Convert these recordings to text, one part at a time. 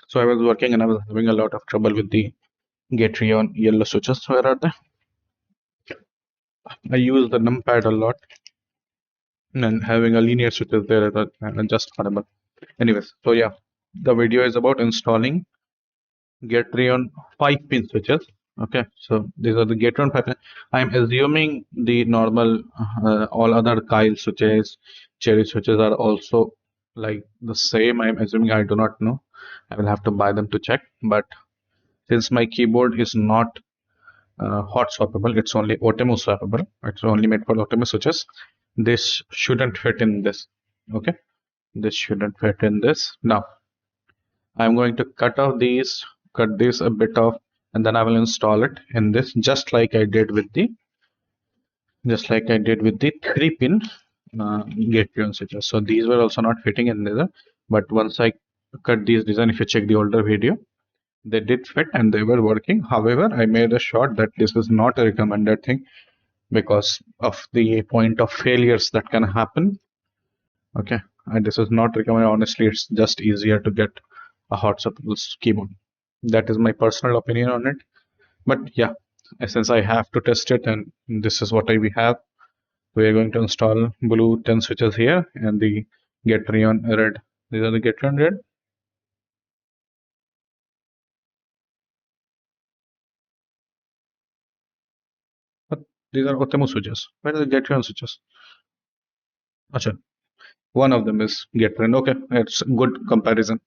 So I was working and I was having a lot of trouble with the Gateron yellow switches. Where are they? I use the numpad a lot, and having a linear switches there is just horrible. Anyways, so yeah, the video is about installing Gateron 5-pin switches. Okay, so these are the Gateron 5-pin. I'm assuming the normal, all other Kyle switches, Cherry switches are also like the same. I'm assuming, I do not know. I will have to buy them to check. But since my keyboard is not hot swappable, it's only Outemu swappable. It's only made for Outemu switches. This shouldn't fit in this. Okay, this shouldn't fit in this. Now, I'm going to cut this a bit off, and then I will install it in this, just like I did with the 3-pin Gateron switches. So these were also not fitting in there, but once I cut these design, if you check the older video, they did fit and they were working. However, I made a shot that this is not a recommended thing because of the point of failures that can happen. Okay, and this is not recommended. Honestly, it's just easier to get a hot swappable keyboard. That is my personal opinion on it. But yeah, since I have to test it and this is what we have, we are going to install blue 10 switches here and the Gateron red. These are the Gateron red. But these are Outemu switches. Where are the Gateron switches? Acha, one of them is Gateron. Okay, it's a good comparison.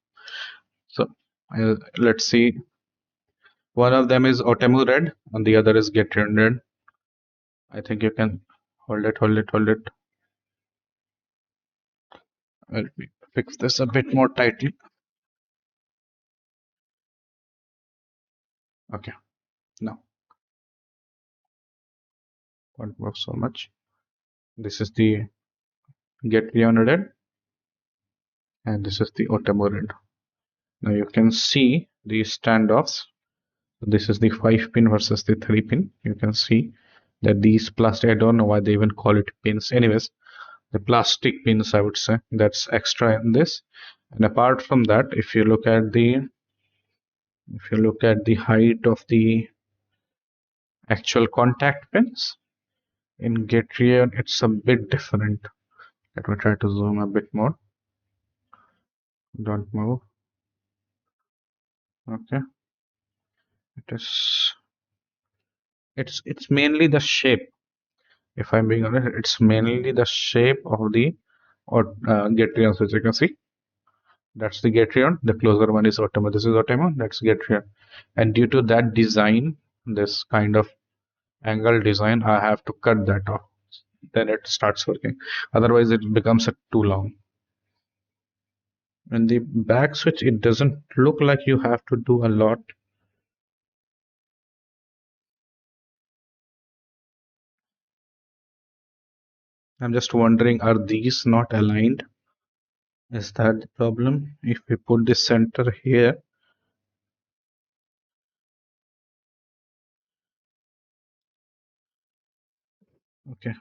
So let's see. One of them is Outemu red and the other is Gateron red. I think you can hold it, hold it, hold it. Let me fix this a bit more tightly. Okay, now won't work so much. This is the Gateron red and this is the Outemu red. Now you can see the standoffs. This is the 5-pin versus the 3-pin. You can see that these plastic, I don't know why they even call it pins. Anyways, the plastic pins, I would say, that's extra in this. And apart from that, if you look at the height of the actual contact pins in Gateron, it's a bit different. Let me try to zoom a bit more. Don't move. Okay. It is. It's mainly the shape. If I'm being honest, it's mainly the shape of the or Gateron switch. You can see that's the Gateron. The closer one is Outemu. This is Outemu. That's Gateron. And due to that design, this kind of angle design, I have to cut that off. Then it starts working. Otherwise, it becomes too long. And the back switch, it doesn't look like you have to do a lot. I'm just wondering, are these not aligned? Is that the problem? If we put the center here, okay,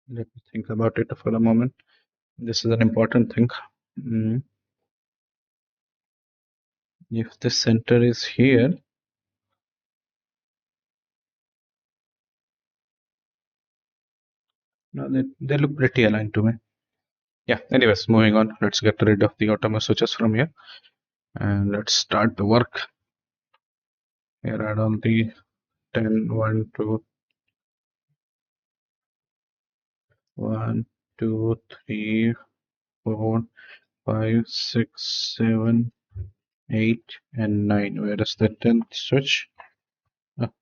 let me think about it for a moment. This is an important thing. Mm, If the center is here, no, they look pretty aligned to me. Yeah, anyways, moving on. Let's get rid of the Outemu switches from here and let's start the work. Here add on the 10, 1, 2, 1, 2, 3, 4, 5, 6, 7, 8, and 9. Where is the 10th switch?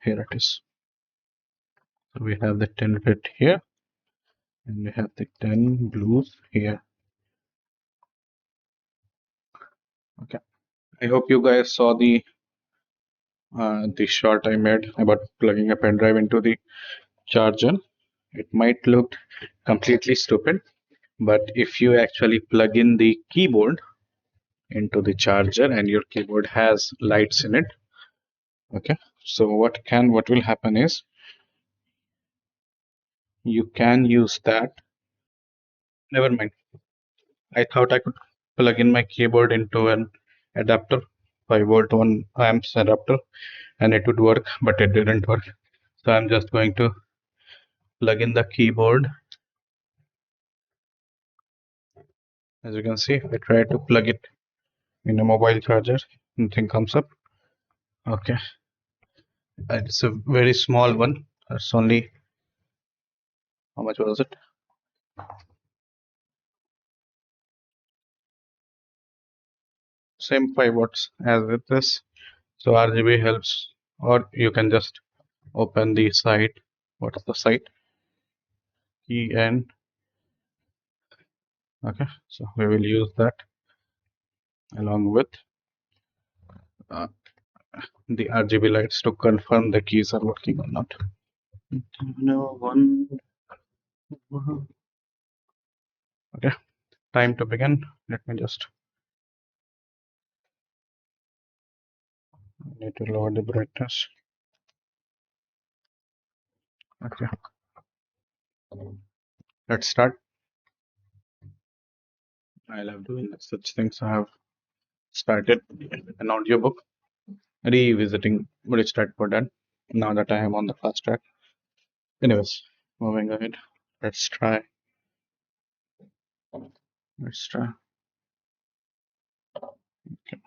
Here it is. So we have the 10 red here and we have the 10 blues here. Okay. I hope you guys saw the short I made about plugging a pen drive into the charger. It might look completely stupid, but if you actually plug in the keyboard into the charger and your keyboard has lights in it, okay, so what will happen is you can use that. Never mind. I thought I could plug in my keyboard into an adapter, 5 volt 1 amps adapter, and it would work, but it didn't work. So I'm just going to plug in the keyboard. As you can see, I tried to plug it in a mobile charger, nothing comes up. Okay, it's a very small one. It's only, how much was it? Same 5 watts as with this. So RGB helps, or you can just open the site. What's the site? EN. Okay, so we will use that along with uh, the RGB lights to confirm the keys are working or not. No one. Okay, time to begin. Let me just need to lower the brightness. Okay, let's start. I love doing such things. I have started an audiobook, revisiting Rich Dad Poor Dad. Now that I am on the fast track. Anyways, moving ahead. Let's try. Let's try. Okay.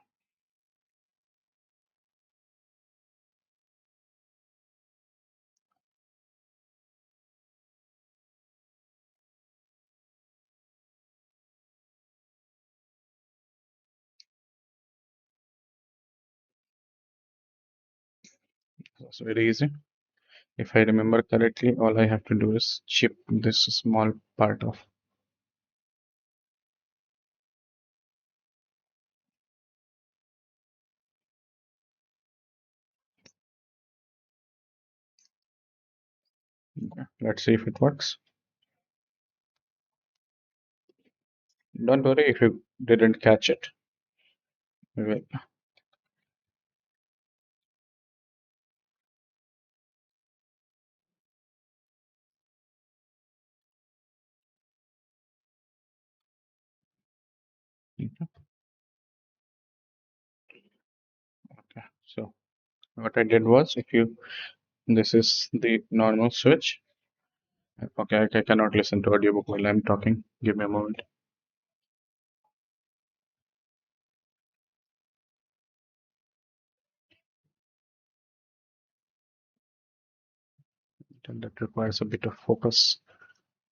So it's very easy. If I remember correctly, all I have to do is chip this small part off. Okay. Let's see if it works. Don't worry if you didn't catch it. We will. Okay. So what I did was, if you, this is the normal switch. Okay, I cannot listen to audiobook while I'm talking. Give me a moment. And that requires a bit of focus.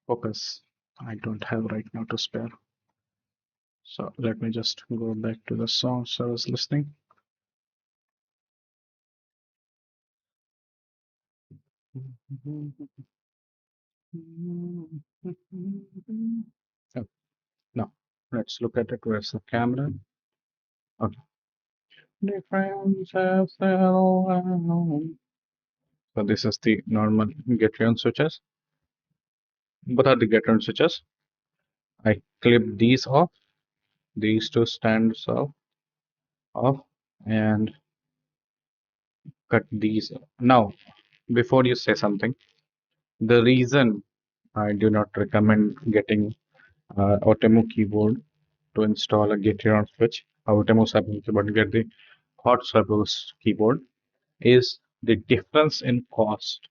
Focus I don't have right now to spare. So let me just go back to the songs I was listening. Oh, now let's look at it. Where's the camera? Okay. Differences around. So this is the normal Gateron switches. Both are the Gateron switches. I clip these off, these two stands off, and cut these. Now, before you say something, the reason I do not recommend getting Outemu keyboard to install a Gateron switch, Outemu Swappable keyboard, get the hot Swappable keyboard, is the difference in cost.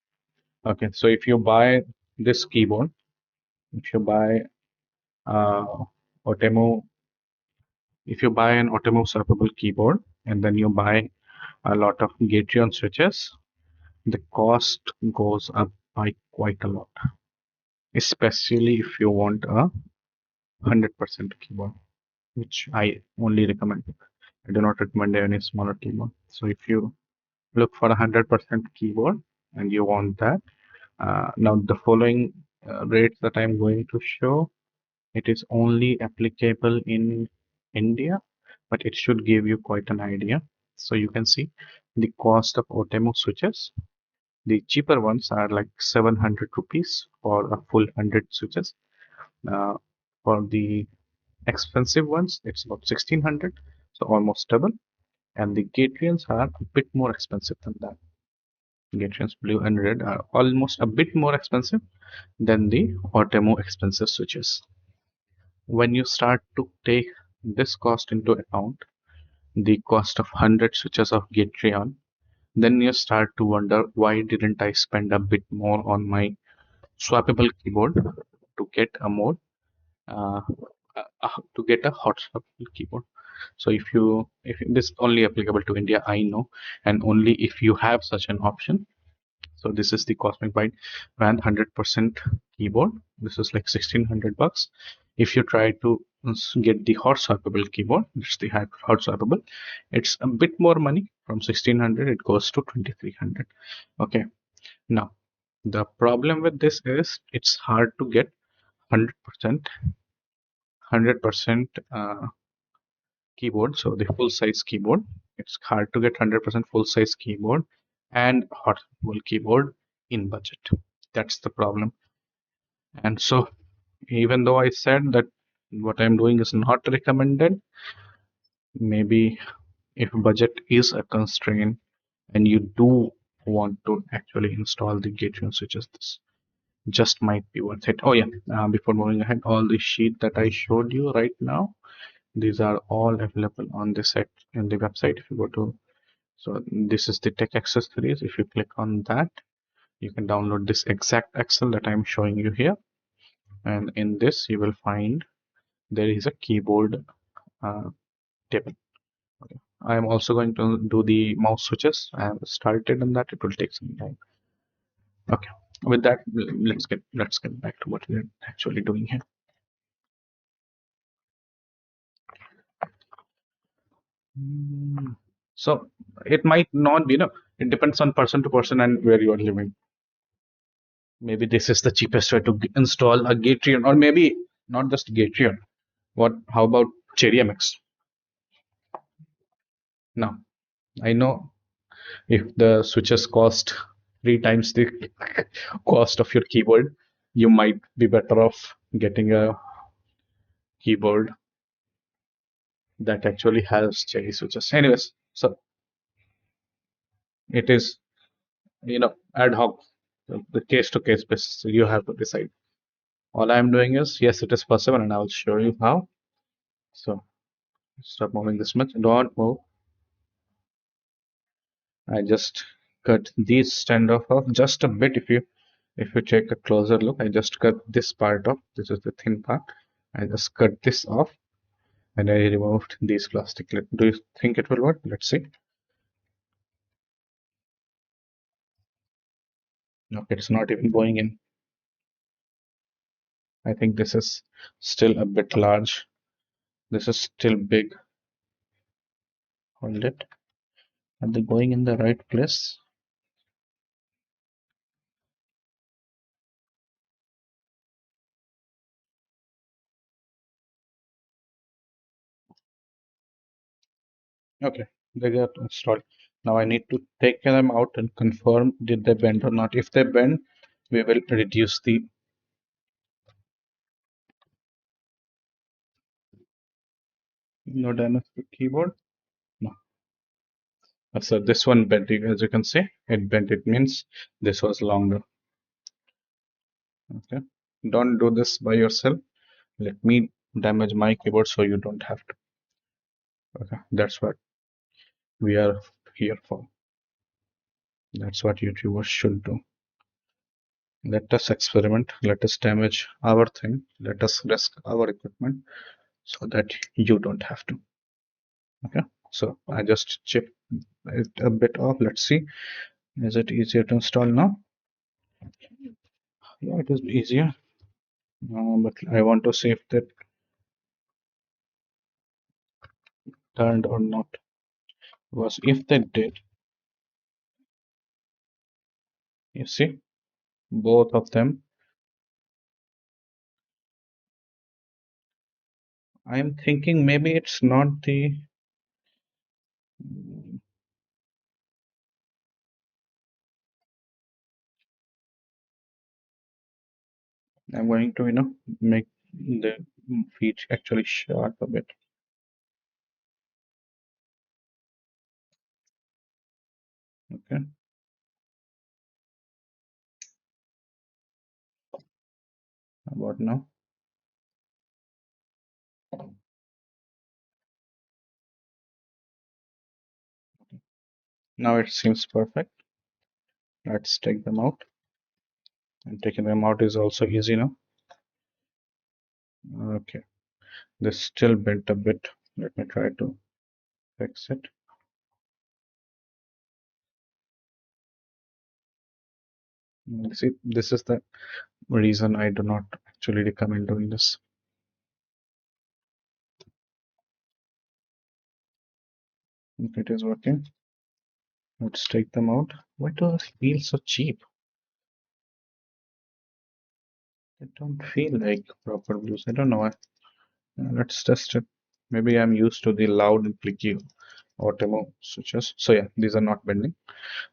Okay, so if you buy this keyboard, if you buy uh, Outemu, if you buy an Outemu Swappable keyboard and then you buy a lot of Gateron switches, the cost goes up by quite a lot, especially if you want a 100% keyboard, which I only recommend. I do not recommend any smaller keyboard. So if you look for a 100% keyboard and you want that, now the following rates that I'm going to show, it is only applicable in India, but it should give you quite an idea. So you can see the cost of Outemu switches. The cheaper ones are like 700 rupees for a full 100 switches. Uh, for the expensive ones, it's about 1600, so almost double. And the Gatrians are a bit more expensive than that. Gatrians blue and red are almost a bit more expensive than the Outemu expensive switches. When you start to take this cost into account, the cost of 100 switches of Gateron, then you start to wonder, why didn't I spend a bit more on my swappable keyboard to get a more uh, to get a hot swappable keyboard. So if this is only applicable to India, I know, and only if you have such an option. So this is the Cosmic Byte Van 100% keyboard. This is like 1600 bucks. If you try to get the hot swappable keyboard, it's the hot swappable. It's a bit more money. From 1600, it goes to 2300. Okay. Now the problem with this is it's hard to get 100% keyboard. So the full size keyboard. It's hard to get 100% full size keyboard and hot swappable keyboard in budget. That's the problem. And so, even though I said that what I'm doing is not recommended, maybe if budget is a constraint and you do want to actually install the gateway switches, this just might be worth it. Oh yeah, before moving ahead, all the sheet that I showed you right now, these are all available on the site in the website. If you go to, so this is the tech accessories. If you click on that, you can download this exact Excel that I'm showing you here, and in this you will find there is a keyboard uh, table. Okay. I am also going to do the mouse switches. I have started on that. It will take some time. Okay. With that, let's get back to what we're actually doing here. So it might not be, it depends on person to person and where you are living. Maybe this is the cheapest way to install a Gateron, or maybe not just Gateron. What? How about Cherry MX? Now, I know if the switches cost 3 times the cost of your keyboard, you might be better off getting a keyboard that actually has cherry switches. Anyways, so it is, ad hoc, the case to case basis. So you have to decide. All I'm doing is, yes, it is possible, and I will show you how. So stop moving this much. Don't move. I just cut these standoff off just a bit. If you take a closer look, I just cut this part off. This is the thin part. I just cut this off and I removed these plastic. Do you think it will work? Let's see. Okay, it's not even going in. I think this is still a bit large. This is still big. Hold it. Are they going in the right place? Okay, they got installed. Now I need to take them out and confirm did they bend or not. If they bend, we will reduce the no damage to the keyboard. No. So this one bent, as you can see, it bent. It means this was longer. Okay. Don't do this by yourself. Let me damage my keyboard so you don't have to. Okay. That's what we are here for. That's what YouTubers should do. Let us experiment. Let us damage our thing. Let us risk our equipment so that you don't have to. Okay. So I just chipped it a bit off. Let's see. Is it easier to install now? Yeah, it is easier. But I want to see if that turned or not. Was if they did, you see, both of them. I'm thinking maybe it's not the. I'm going to, make the feet actually sharp a bit. Okay. How about now? Now it seems perfect. Let's take them out. And taking them out is also easy now. Okay, this still bent a bit. Let me try to fix it. See, this is the reason I do not actually recommend doing this. If it is working, let's take them out. Why do they feel so cheap? They don't feel like proper blues. I don't know why. Let's test it. Maybe I'm used to the loud and clicky Outemu switches. So yeah, these are not bending.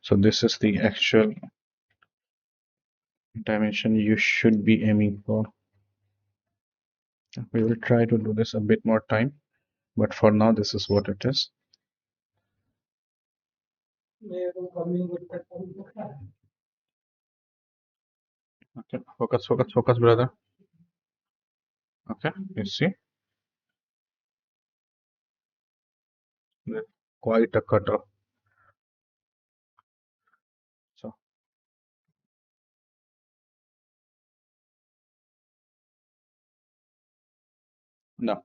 So this is the actual dimension you should be aiming for. We will try to do this a bit more time, but for now this is what it is. Okay, focus, focus, focus, brother. Okay, you see, quite a cutoff. So now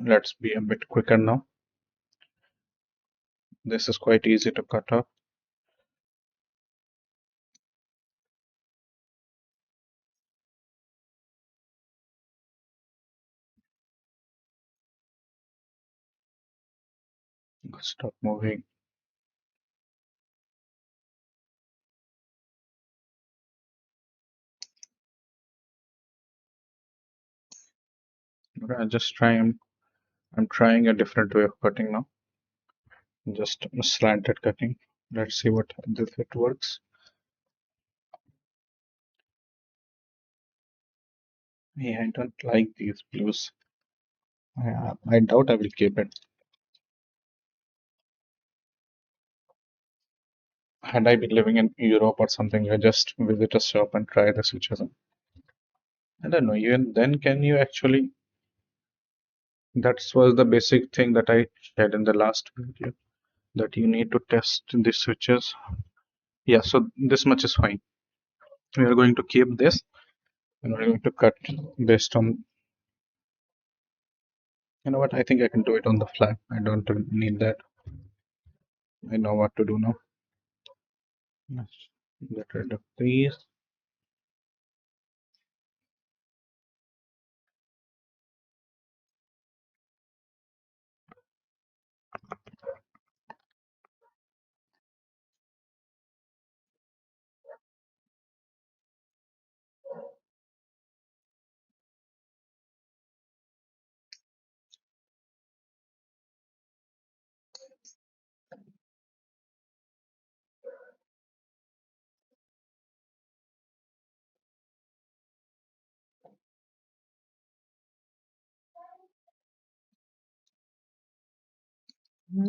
let's be a bit quicker now. This is quite easy to cut off. Stop moving. Okay, I'm trying a different way of cutting now. Just slanted cutting. Let's see what if it works. Yeah, I don't like these blues. I doubt I will keep it. Had I been living in Europe or something, I just visit a shop and try the switches. I don't know. Even then, can you actually? That was the basic thing that I shared in the last video. That you need to test the switches. Yeah, so this much is fine. We are going to keep this and we're going to cut based on, you know what, I think I can do it on the fly. I don't need that. I know what to do now. Let's get rid of these. To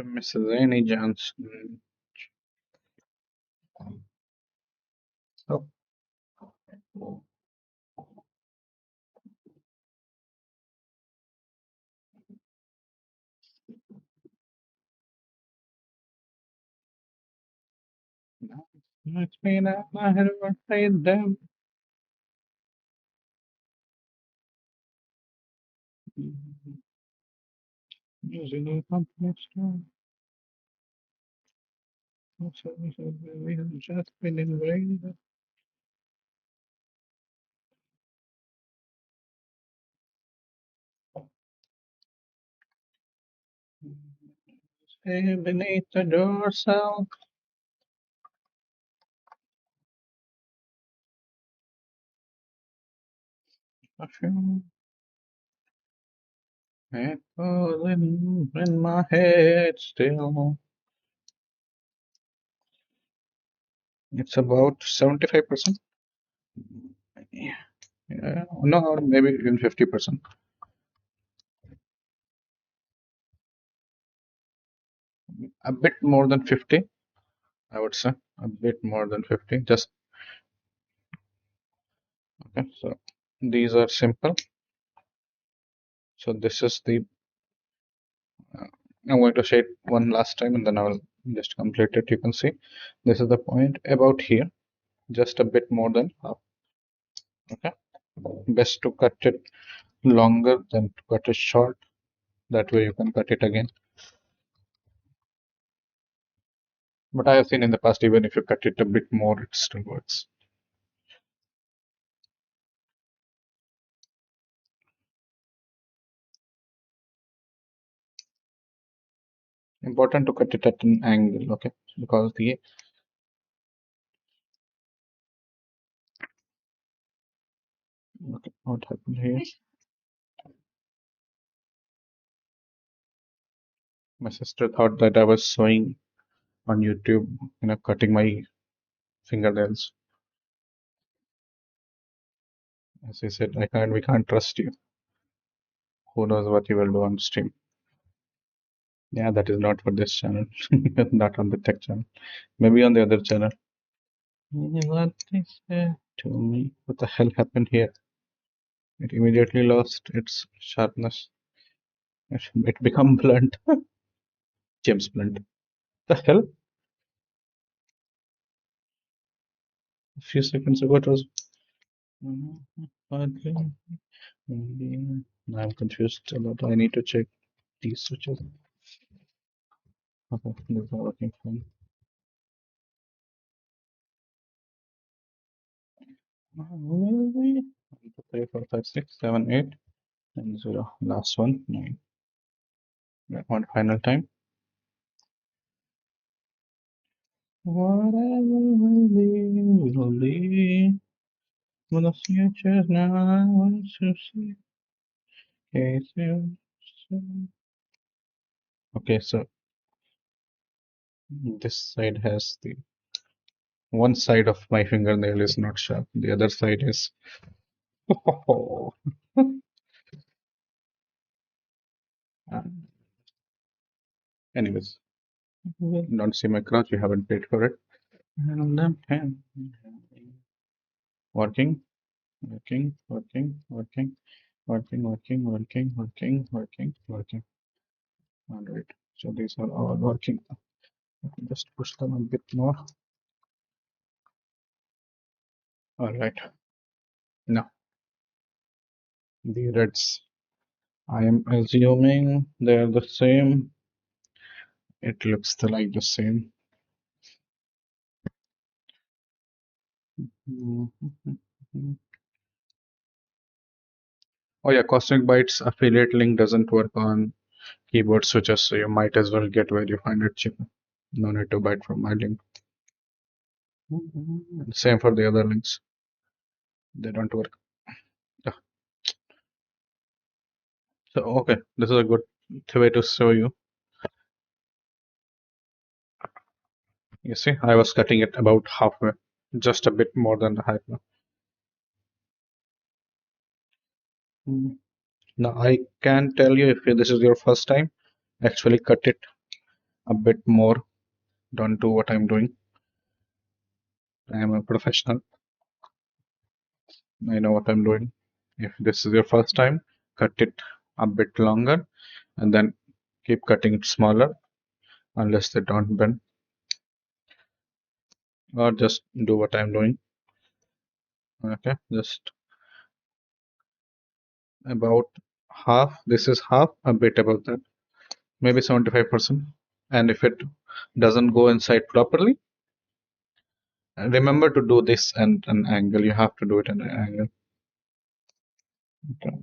Mrs. Annie Johnson. Oh, no. It's been out my head of played them. Using a company store. We have just been invaded. Stay beneath the dorsal. Perfume. Echoes in my head still. It's about 75%. Yeah, no, or maybe even 50%. A bit more than 50, I would say. A bit more than 50. Just okay. So these are simple. So this is the I'm going to say it one last time and then I will just complete it. You can see this is the point about here, just a bit more than half. Okay, best to cut it longer than to cut it short. That way you can cut it again. But I have seen in the past, even if you cut it a bit more, it still works. Important to cut it at an angle, okay? Because the okay, what happened here? My sister thought that I was showing on YouTube, cutting my fingernails. As I said, we can't trust you. Who knows what you will do on stream? Yeah, that is not for this channel, not on the tech channel. Maybe on the other channel. What they said to me? What the hell happened here? It immediately lost its sharpness. It become blunt. James Blunt. The hell? A few seconds ago it was. Okay. Maybe I'm confused about. I need to check these switches. Okay, these are working fine. 1, 2, 3, 4, 5, 6, 7, 8, and 0. Last one, 9. One final time. Whatever will be. When the future now I want to see. Okay, so this side has the one side of my fingernail is not sharp, the other side is. Anyways, don't see my crotch, you haven't paid for it. Working, working, working, working, working, working, working, working, working, working. All right, so these are all working. Just push them a bit more. All right, now the reds. I am assuming they are the same. It looks like the same. Oh yeah, Cosmic Bytes affiliate link doesn't work on keyboard switches, so you might as well get where you find it cheaper. No need to buy it from my link. Same for the other links. They don't work. Yeah. So okay, this is a good way to show you. You see, I was cutting it about halfway, just a bit more than the height now. Now I can tell you if this is your first time, actually cut it a bit more. Don't do what I'm doing. I am a professional. I know what I'm doing. If this is your first time, cut it a bit longer and then keep cutting it smaller unless they don't bend. Or just do what I'm doing. Okay, just about half. This is half, a bit above that, maybe 75%. And if it doesn't go inside properly, remember to do this at an angle. You have to do it at an angle. Okay.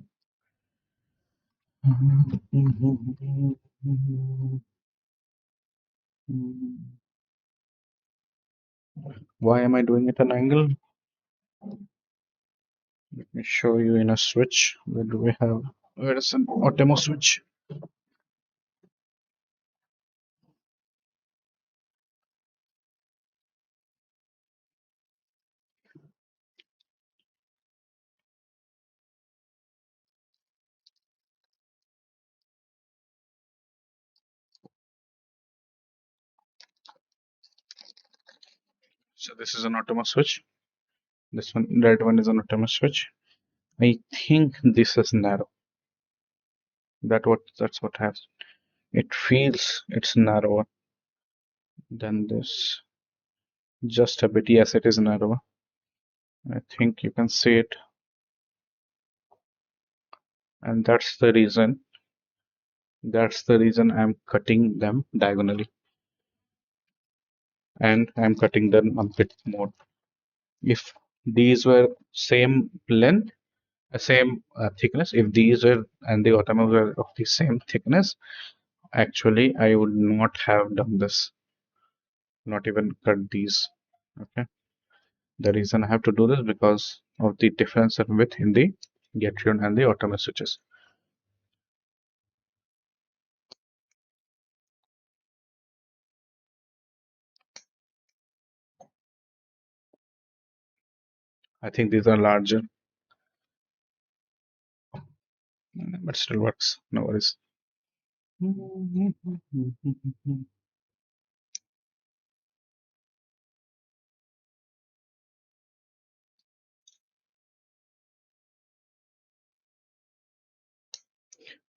Why am I doing it at an angle? Let me show you in a switch. Where do we have? Where is an Outemu switch? So this is an Outemu switch. This one, red one, is an Outemu switch. I think this is narrow. That's what has. It feels it's narrower than this. Just a bit. Yes, it is narrower. I think you can see it, and that's the reason I'm cutting them diagonally, and I'm cutting them a bit more. If these were same length, same thickness, if these were and the Outemu were of the same thickness, actually I would not have done this, not even cut these. Okay, the reason I have to do this because of the difference in width in the Gateron and the Outemu switches. I think these are larger, but still works. No worries.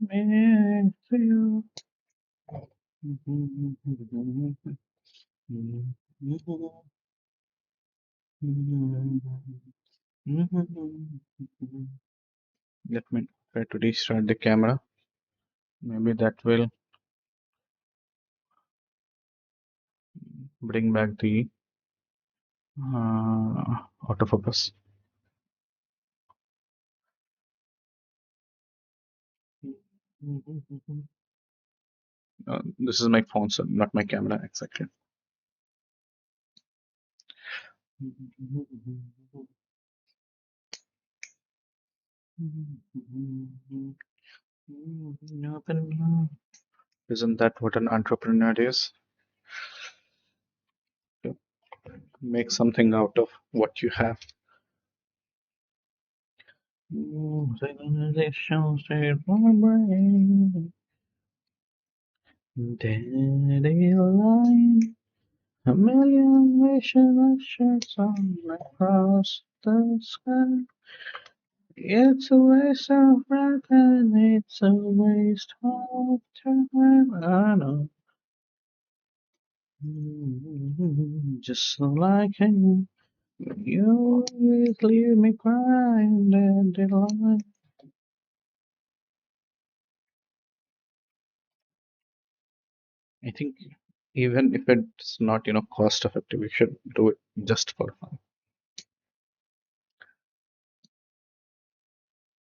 Meant for you. Let me try to restart the camera. Maybe that will bring back the autofocus. This is my phone, so not my camera exactly. Isn't that what an entrepreneur is? To make something out of what you have. Daddy line, a million wishes on across the sky. It's a waste of breath and it's a waste of time. I know. Just like you always leave me crying, daddy line. I think even if it's not, cost effective, we should do it just for fun.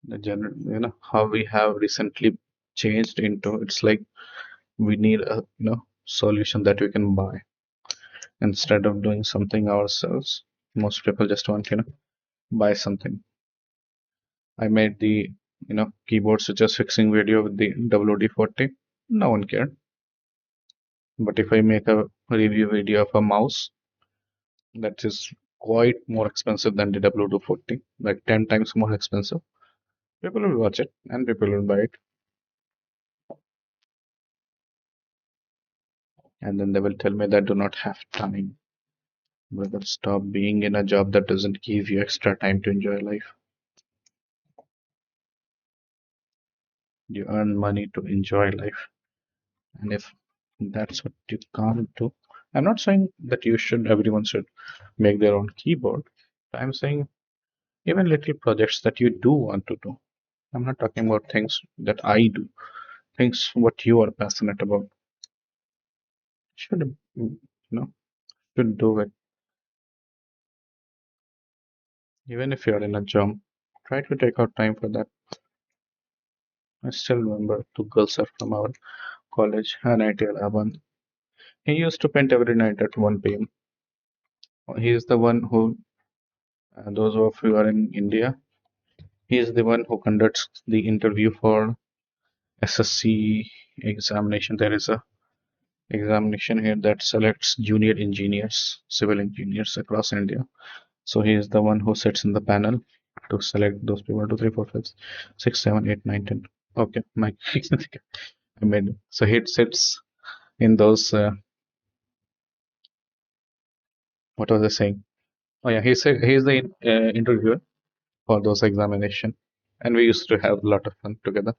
The general, how we have recently changed into it's like we need a solution that we can buy instead of doing something ourselves. Most people just want buy something. I made the keyboard switches fixing video with the WD-40. No one cared. But if I make a review video of a mouse that is quite more expensive than the WD-40, like 10 times more expensive, people will watch it and people will buy it. And then they will tell me that I do not have time. Brother, stop being in a job that doesn't give you extra time to enjoy life. You earn money to enjoy life. And if that's what you can't do, I'm not saying that everyone should make their own keyboard. I'm saying even little projects that you do want to do. I'm not talking about things that I do, things what you are passionate about. Should, should do it. Even if you're in a job, try to take out time for that. I still remember two girls are from our college, NIT Allahabad. He used to paint every night at 1 p.m. He is the one who, those of you who are in India, he is the one who conducts the interview for SSC examination. There is a examination here that selects junior engineers, civil engineers across India. So he is the one who sits in the panel to select those people. 2, 3, 4, 5, 6, 7, 8, 9, 10. Okay, Mike. I made it. So he sits in those. What was I saying? Oh yeah, he's the interviewer for those examination, and we used to have a lot of fun together.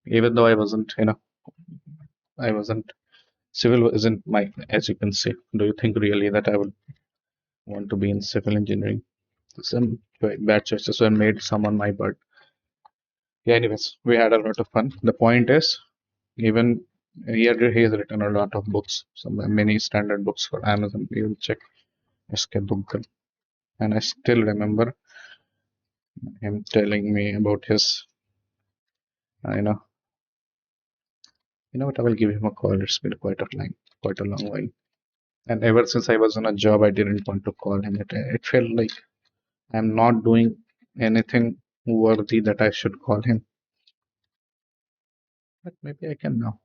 Even though I wasn't, civil isn't my, as you can see. Do you think really that I would want to be in civil engineering? Some bad choices were made, some on my part. Yeah, anyways, we had a lot of fun. The point is, even he has written a lot of books, some many standard books for Amazon. You will check SK Book. And I still remember him telling me about his, you know, what? I will give him a call. It's been quite a long while. And ever since I was on a job, I didn't want to call him. It felt like I'm not doing anything worthy that I should call him. But maybe I can now.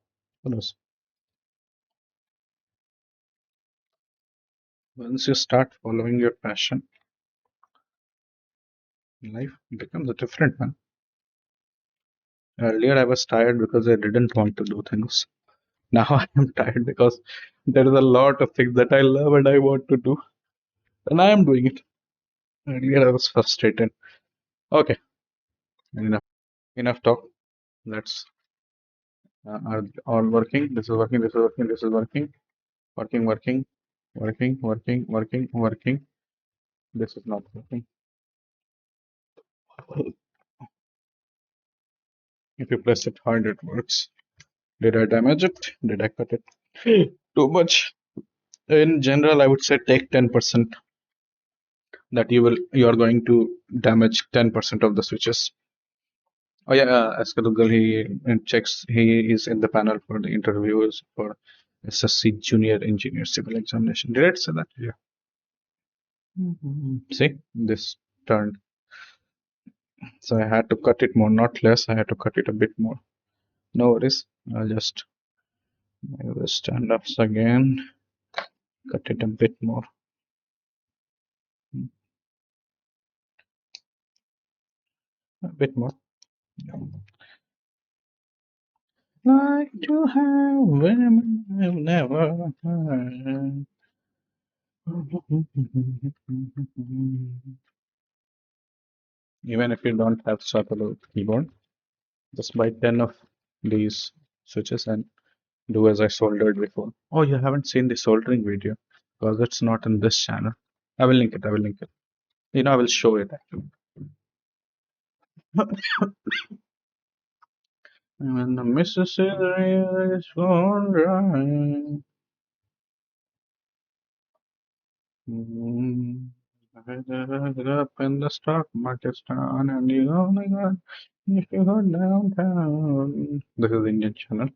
Who knows? Once you start following your passion, life becomes a different one. Earlier, I was tired because I didn't want to do things. Now I am tired because there is a lot of things that I love and I want to do, and I am doing it. Earlier, I was frustrated. Okay, enough, enough talk. Let's are all working. This is working. This is working. This is working. Working. Working. Working. Working. Working. Working. This is not working. If you press it hard, it works. Did I damage it? Did I cut it? Too much. In general, I would say take 10%, that you are going to damage 10% of the switches. Oh yeah, Askadugal, he checks, he is in the panel for the interviews for SSC Junior Engineer Civil Examination. Did it say that? Yeah. See, this turned. So I had to cut it more, not less. I had to cut it a bit more. No worries. I'll just move the stand-ups again. Cut it a bit more. A bit more. Like to have women I've never had. Even if you don't have swappable keyboard, just buy 10 of these switches and do as I soldered before. Oh, you haven't seen the soldering video because it's not in this channel. I will link it. I will link it. I will show it actually. When the Mississippi is gone dry. Up in the stock market down and you only got if you go downtown. This is the Indian channel.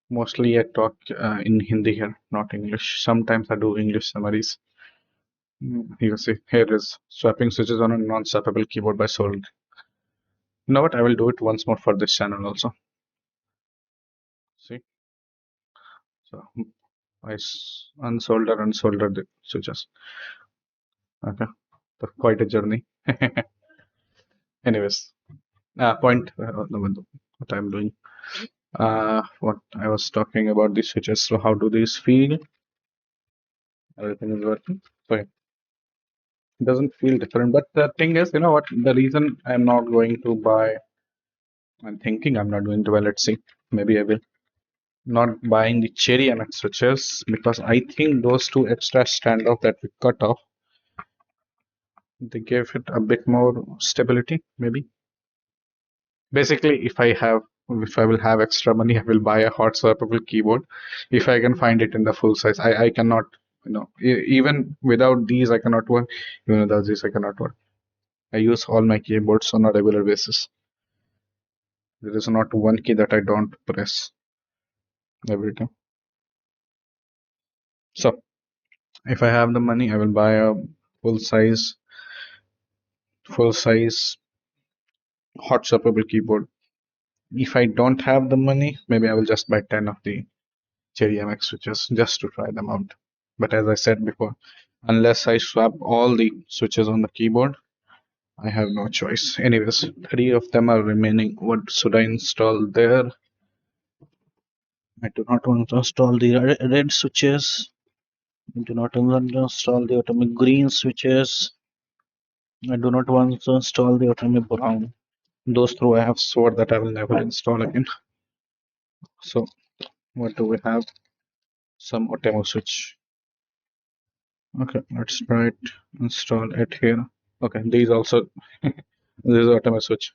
Mostly I talk in Hindi here, not English. Sometimes I do English summaries. You see, here is swapping switches on a non-swappable keyboard by soldering. You know what? I will do it once more for this channel also. See, so I unsolder and solder the switches. Okay, that's quite a journey. Anyways, point what I'm doing. What I was talking about these switches. So how do these feel? Everything is working. So it doesn't feel different. But the thing is, you know what? The reason I'm not going to buy, I'm thinking I'm not going to buy. Let's see. Maybe I will. Not buying the cherry MX switches because I think those two extra standoff that we cut off, they gave it a bit more stability. Maybe. Basically, if I will have extra money, I will buy a hot swappable keyboard if I can find it in the full size. I cannot, even without these, I cannot work. Even without these, I cannot work. I use all my keyboards on a regular basis. There is not one key that I don't press every time. So, if I have the money, I will buy a full size, full size hot swappable keyboard. If I don't have the money, maybe I will just buy 10 of the Cherry MX switches just to try them out. But as I said before, unless I swap all the switches on the keyboard, I have no choice. Anyways, 3 of them are remaining. What should I install there? I do not want to install the red switches. I do not want to install the atomic green switches. I do not want to install the atomic brown. Those two I have swore that I will never install again. So what do we have? Some Outemu switch. Okay, let's try it. Install it here. Okay, these also this is Outemu switch.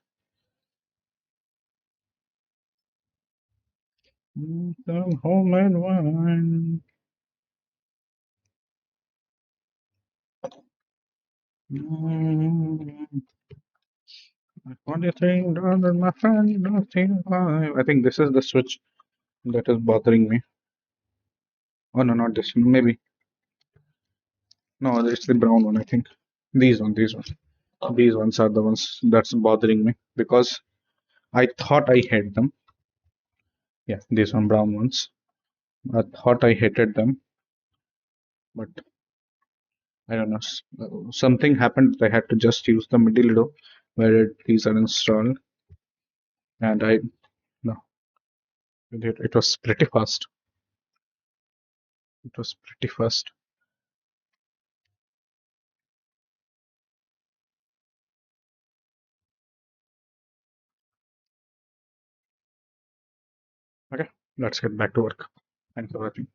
Some homemade wine. What do you think, darling, my friend? Nothing. I think this is the switch that is bothering me. Oh no, not this one. Maybe no, it's the brown one. I think these ones. These ones are the ones that's bothering me because I thought I hate them. Yeah, these one brown ones. I thought I hated them, but I don't know. Something happened. I had to just use the middle door where these are installed, and I no, it was pretty fast. It was pretty fast. Okay, let's get back to work. Thanks for watching.